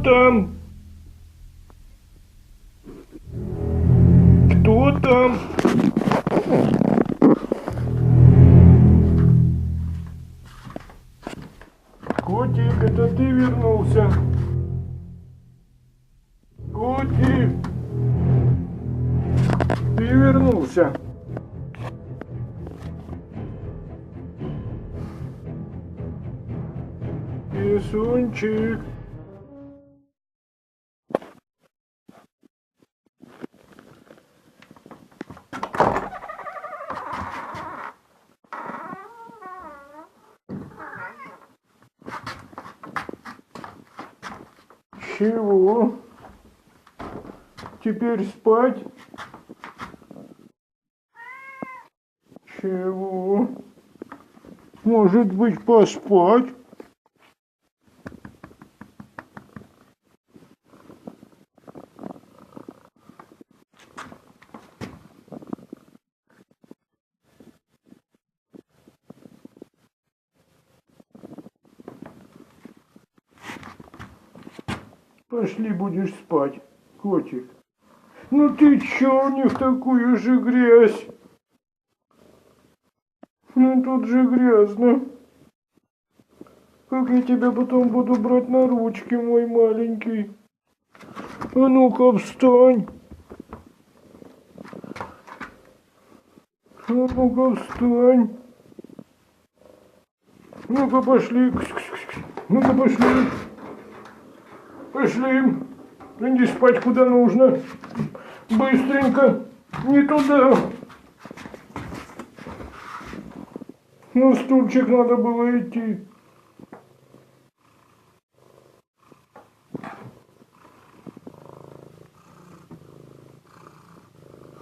там? Кто там? Котик, это ты вернулся? Котик, ты вернулся? Кисунчик. Чего? Теперь спать? Чего? Может быть, поспать? Пошли, будешь спать, котик. Ну ты чё не в такую же грязь? Ну тут же грязно. Как я тебя потом буду брать на ручки, мой маленький? А ну-ка встань. А ну-ка встань. Ну-ка пошли. Ну-ка пошли. Пошли. Иди спать куда нужно. Быстренько. Не туда. На стульчик надо было идти.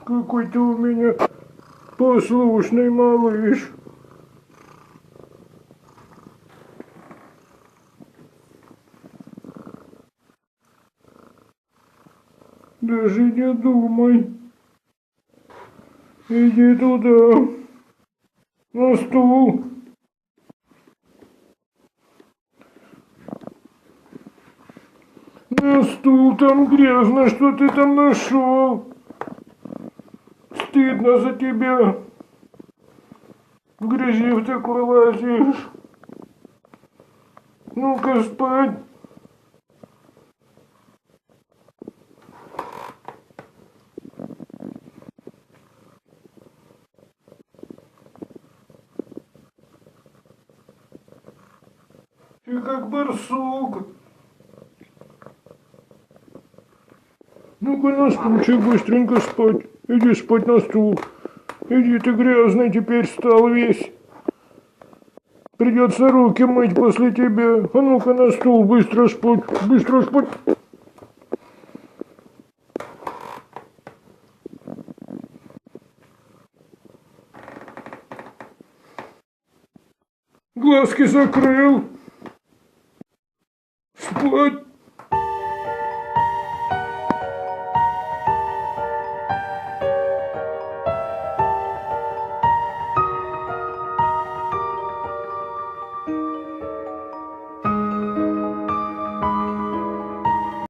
Какой ты у меня послушный малыш. Даже не думай. Иди туда. На стул. На стул, там грязно, что ты там нашел? Стыдно за тебя. В грязи в такой лазишь. Ну-ка спать. Ты как барсук. Ну-ка на стульчик быстренько спать. Иди спать на стул. Иди, ты грязный теперь стал весь. Придется руки мыть после тебя. А ну-ка на стул, быстро спать. Быстро спать. Глазки закрыл.